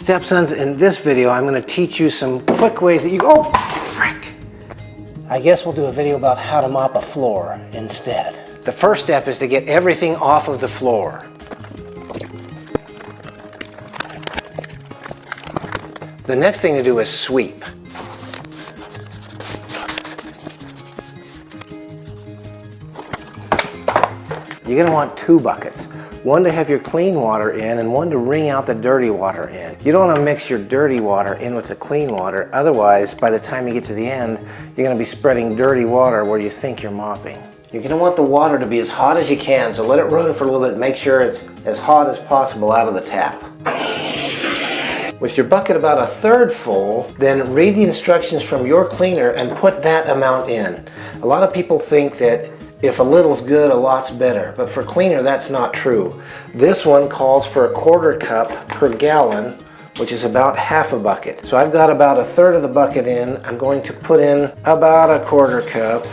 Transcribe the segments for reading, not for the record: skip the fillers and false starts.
Stepsons, in this video, I'm going to teach you some quick ways that you... Oh, frick! I guess we'll do a video about how to mop a floor instead. The first step is to get everything off of the floor. The next thing to do is sweep. You're going to want 2 buckets. One to have your clean water in and one to wring out the dirty water in. You don't want to mix your dirty water in with the clean water, otherwise by the time you get to the end, you're going to be spreading dirty water where you think you're mopping. You're going to want the water to be as hot as you can, so let it run for a little bit. Make sure it's as hot as possible out of the tap. With your bucket about 1/3 full, then read the instructions from your cleaner and put that amount in. A lot of people think that if a little's good, a lot's better, but for cleaner that's not true. This one calls for 1/4 cup per gallon, which is about half a bucket. So I've got about 1/3 of the bucket in. I'm going to put in about 1/4 cup.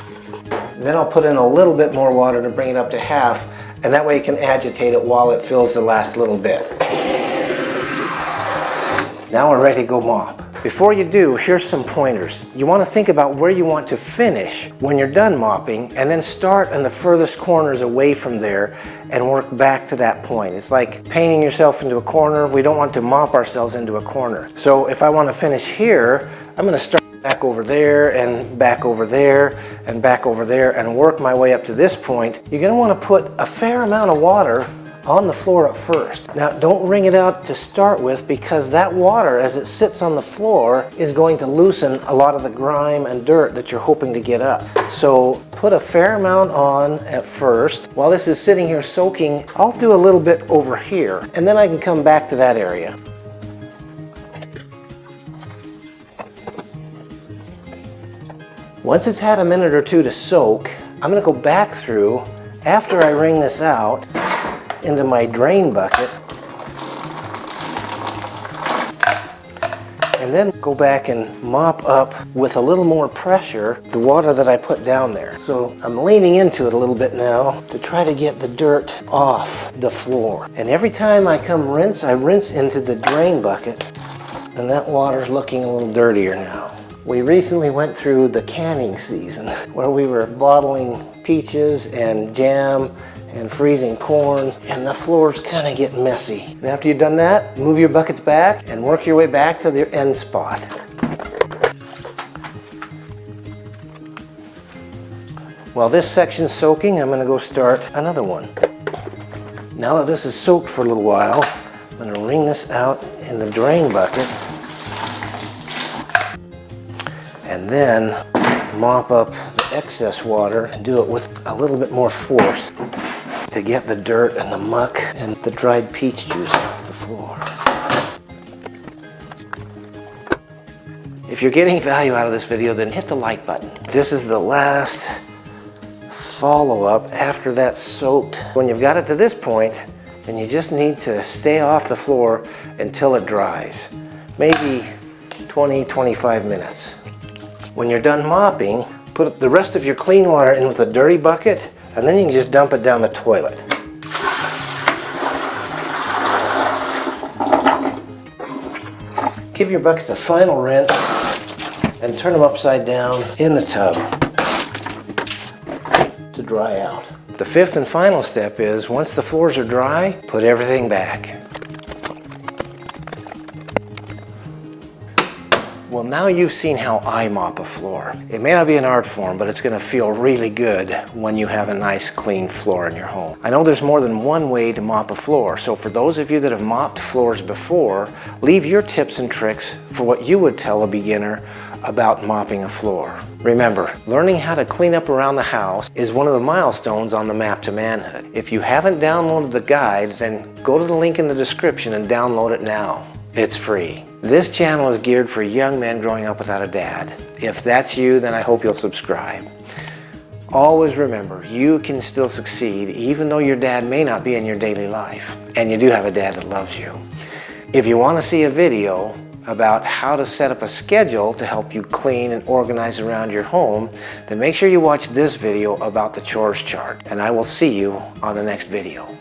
Then I'll put in a little bit more water to bring it up to half, and that way you can agitate it while it fills the last little bit. Now we're ready to go mop. Before you do, here's some pointers. You want to think about where you want to finish when you're done mopping, and then start in the furthest corners away from there and work back to that point. It's like painting yourself into a corner. We don't want to mop ourselves into a corner. So if I want to finish here, I'm going to start back over there and back over there and back over there and work my way up to this point. You're going to want to put a fair amount of water on the floor at first. Now don't wring it out to start with, because that water as it sits on the floor is going to loosen a lot of the grime and dirt that you're hoping to get up. So put a fair amount on at first. While this is sitting here soaking, I'll do a little bit over here and then I can come back to that area. Once it's had a minute or two to soak, I'm going to go back through after I wring this out into my drain bucket, and then go back and mop up with a little more pressure the water that I put down there. So I'm leaning into it a little bit now to try to get the dirt off the floor. And every time I come rinse, I rinse into the drain bucket, and that water's looking a little dirtier now. We recently went through the canning season where we were bottling peaches and jam and freezing corn, and the floors kind of get messy. And after you've done that, move your buckets back and work your way back to the end spot. While this section's soaking, I'm going to go start another one. Now that this is soaked for a little while, I'm going to wring this out in the drain bucket and then mop up the excess water and do it with a little bit more force to get the dirt and the muck and the dried peach juice off the floor. If you're getting value out of this video, then hit the like button. This is the last follow-up after that's soaked. When you've got it to this point, then you just need to stay off the floor until it dries. Maybe 20-25 minutes. When you're done mopping, put the rest of your clean water in with a dirty bucket, and then you can just dump it down the toilet. Give your buckets a final rinse and turn them upside down in the tub to dry out. The 5th and final step is, once the floors are dry, put everything back. Well, now you've seen how I mop a floor. It may not be an art form, but it's going to feel really good when you have a nice clean floor in your home. I know there's more than one way to mop a floor, so for those of you that have mopped floors before, leave your tips and tricks for what you would tell a beginner about mopping a floor. Remember, learning how to clean up around the house is one of the milestones on the map to manhood. If you haven't downloaded the guide, then go to the link in the description and download it now. It's free. This channel is geared for young men growing up without a dad. If that's you, then I hope you'll subscribe. Always remember, you can still succeed even though your dad may not be in your daily life. And you do have a dad that loves you. If you want to see a video about how to set up a schedule to help you clean and organize around your home, then make sure you watch this video about the chores chart. And I will see you on the next video.